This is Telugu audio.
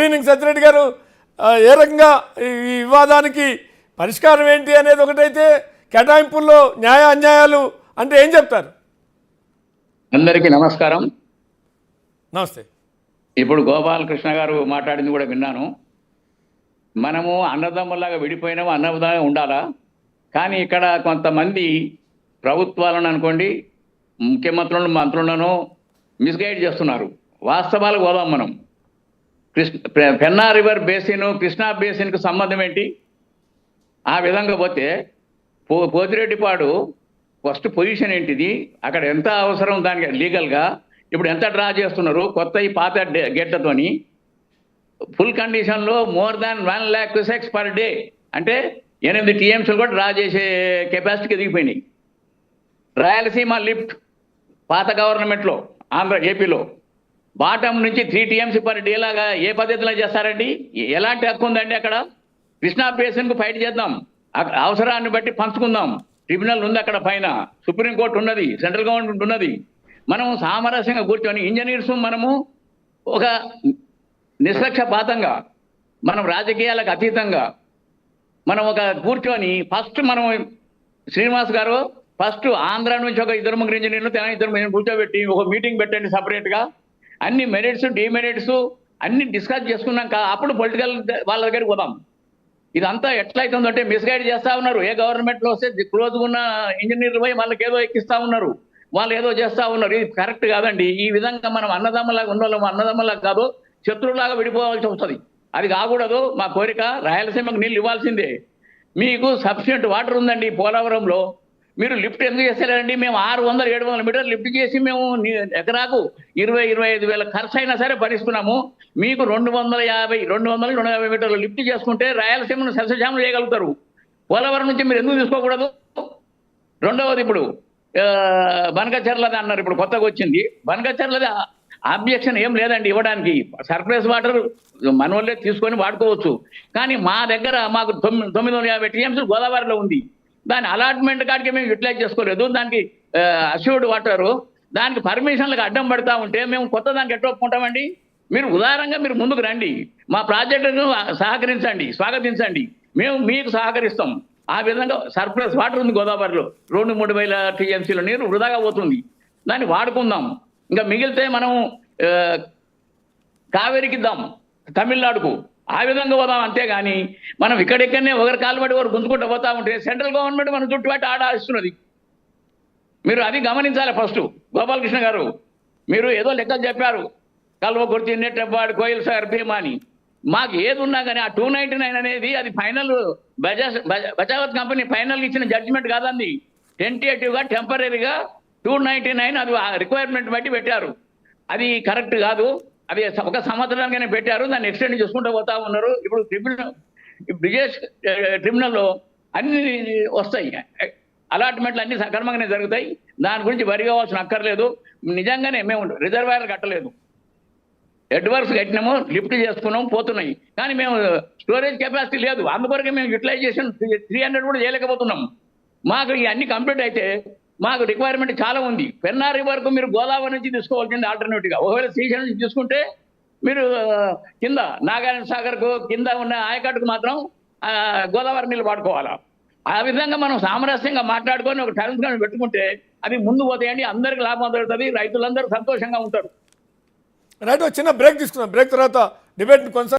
ఈవినింగ్ సత్యరెడ్డి గారు, ఏ రకంగా ఈ వివాదానికి పరిష్కారం ఏంటి అనేది ఒకటైతే, కేటాయింపుల్లో న్యాయ అన్యాయాలు అంటే ఏం చెప్తారు? అందరికీ నమస్కారం. నమస్తే. ఇప్పుడు గోపాలకృష్ణ గారు మాట్లాడింది కూడా విన్నాను. మనము అన్నదమ్ములాగా విడిపోయినాము, అన్నదమ్ములాగా ఉండాలా. కానీ ఇక్కడ కొంతమంది ప్రభుత్వాలను అనుకోండి, ముఖ్యమంత్రులను మంత్రులను మిస్గైడ్ చేస్తున్నారు. వాస్తవాలకు పోదాం మనం. పెన్నా రివర్ బేసిన్, కృష్ణా బేసిన్కు సంబంధం ఏంటి? ఆ విధంగా పోతే పోతిరెడ్డిపాడు ఫస్ట్ పొజిషన్ ఏంటిది, అక్కడ ఎంత అవసరం దానికి లీగల్గా, ఇప్పుడు ఎంత డ్రా చేస్తున్నారు కొత్త ఈ పాత గేట్లతోని. ఫుల్ కండిషన్లో more than 1 lakh cusecs per day, అంటే 8 TMCలు కూడా డ్రా చేసే కెపాసిటీకి దిగిపోయినాయి. రాయలసీమ లిఫ్ట్ పాత గవర్నమెంట్లో ఏపీలో బాటం నుంచి 3 TMC పర్ డే లాగా ఏ పద్ధతిలో చేస్తారండి? ఎలాంటి హక్కు ఉందండి అక్కడ? కృష్ణా బేసిన్కు ఫైట్ చేద్దాం, అవసరాన్ని బట్టి పంచుకుందాం. ట్రిబ్యునల్ ఉంది అక్కడ, పైన సుప్రీంకోర్టు ఉన్నది, సెంట్రల్ గవర్నమెంట్ ఉన్నది. మనం సామరస్యంగా కూర్చొని ఇంజనీర్స్ మనము ఒక నిష్పక్షపాతంగా, మనం రాజకీయాలకు అతీతంగా మనం ఒక కూర్చొని ఫస్ట్ మనం శ్రీనివాస్ గారు ఫస్ట్ ఆంధ్ర నుంచి ఒక 2-3 ఇంజనీర్లు, తెలంగాణ 2 కూర్చోబెట్టి ఒక మీటింగ్ పెట్టండి సపరేట్గా. అన్ని మెరిట్స్ డిమెరిట్స్ అన్ని డిస్కస్ చేసుకున్నాక అప్పుడు పొలిటికల్ వాళ్ళ దగ్గరికి పోదాం. ఇదంతా ఎట్లయితుందంటే మిస్గైడ్ చేస్తూ ఉన్నారు. ఏ గవర్నమెంట్లో వస్తే క్లోజ్గా ఉన్న ఇంజనీర్లు పోయి వాళ్ళకి ఏదో ఎక్కిస్తూ ఉన్నారు, వాళ్ళు ఏదో చేస్తూ ఉన్నారు. ఇది కరెక్ట్ కాదండి. ఈ విధంగా మనం అన్నదమ్మలాగా ఉండాలి, అన్నదమ్మలాగా కాదు శత్రువులాగా విడిపోవాల్సి వస్తుంది. అది కాకూడదు. మా కోరిక రాయలసీమకు నీళ్ళు ఇవ్వాల్సిందే. మీకు సఫిషియెంట్ వాటర్ ఉందండి పోలవరంలో, మీరు లిఫ్ట్ ఎందుకు చేస్తారండి? మేము 600-700 మీటర్లు లిఫ్ట్ చేసి మేము ఎకరాకు 20-25 వేల ఖర్చు అయినా సరే భరిస్తున్నాము. మీకు 200-250 మీటర్లు లిఫ్ట్ చేసుకుంటే రాయలసీమను సస్యశ్యామలు చేయగలుగుతారు. పోలవరం నుంచి మీరు ఎందుకు తీసుకోకూడదు? రెండవది, ఇప్పుడు బనకచెర్లది అన్నారు, ఇప్పుడు కొత్తగా వచ్చింది బనకచెర్లది. ఆబ్జెక్షన్ ఏం లేదండి ఇవ్వడానికి. సర్ప్లస్ వాటర్ మన వాళ్ళే తీసుకొని వాడుకోవచ్చు. కానీ మా దగ్గర మాకు 950 TMC గోదావరిలో ఉంది. దాని అలాట్మెంట్ కాడికి మేము యూటిలైజ్ చేసుకోలేదు. దానికి అష్యూర్డ్ వాటరు, దానికి పర్మిషన్లకు అడ్డం పడతా ఉంటే మేము కొత్త దానికి ఎట్లా ఒప్పుకుంటామండి? మీరు ఉదారంగా మీరు ముందుకు రండి, మా ప్రాజెక్టును సహకరించండి, స్వాగతించండి, మేము మీకు సహకరిస్తాం. ఆ విధంగా సర్ప్లస్ వాటర్ ఉంది గోదావరిలో, 2-3 వేల TMCల నీరు వృధాగా పోతుంది, దాన్ని వాడుకుందాం. ఇంకా మిగిలితే మనం కావేరికి ఇద్దాం, తమిళనాడుకు, ఆ విధంగా పోదాం. అంతేగాని మనం ఇక్కడెక్కడనే ఒకరి కాలుబడి ఒకరు గుంజుకుంటూ పోతా ఉంటే సెంట్రల్ గవర్నమెంట్ మనం చుట్టుపట్టి ఆడిస్తున్నది. మీరు అది గమనించాలి ఫస్ట్. గోపాలకృష్ణ గారు, మీరు ఏదో లెక్కలు చెప్పారు, కల్వకుర్తి, నెట్టెపాడు, కోయిల్ సాగర్, భీమా అని. మాకు ఏది ఉన్నా కానీ ఆ 299 అనేది అది ఫైనల్ బచావత్ కంపెనీ ఫైనల్ ఇచ్చిన జడ్జిమెంట్ కాదండి. టెంటేటివ్గా టెంపరీగా 299 అది రిక్వైర్మెంట్ బట్టి పెట్టారు. అది కరెక్ట్ కాదు. అది ఒక సంవత్సరానికైనా పెట్టారు, దాన్ని ఎక్స్టెండ్ చేసుకుంటూ పోతా ఉన్నారు. ఇప్పుడు బ్రిజేష్ ట్రిబ్యునల్లో అన్ని వస్తాయి, అలాట్మెంట్లు అన్ని సక్రమంగానే జరుగుతాయి. దాని గురించి వరి కావాల్సిన అక్కర్లేదు. నిజంగానే మేము రిజర్వాయర్లు కట్టలేదు, ఎడ్వర్క్స్ కట్టినాము, లిఫ్ట్ చేసుకున్నాం, పోతున్నాయి. కానీ మేము స్టోరేజ్ కెపాసిటీ లేదు, అందుకొరకే మేము యూటిలైజేషన్ 300 కూడా చేయలేకపోతున్నాం. మాకు ఇవన్నీ కంప్లీట్ అయితే మాకు రిక్వైర్మెంట్ చాలా ఉంది. పెన్నా రివర్కు మీరు గోదావరి నుంచి తీసుకోవాల్సింది ఆల్టర్నేటివ్గా. ఒకవేళ శ్రీశైలం నుంచి తీసుకుంటే మీరు కింద నాగార్జున సాగర్కు కింద ఉన్న ఆయకట్టుకు మాత్రం గోదావరి నీళ్ళు వాడుకోవాలా. ఆ విధంగా మనం సామరస్యంగా మాట్లాడుకొని ఒక టర్మ్స్ కానీ పెట్టుకుంటే అది ముందు పోతాయండి, అందరికి లాభం దొరుకుతుంది, రైతులందరూ సంతోషంగా ఉంటారు. రైట్, చిన్న బ్రేక్ తీసుకుందాం. బ్రేక్ తర్వాత డిబేట్ కొనసాగిద్దాం.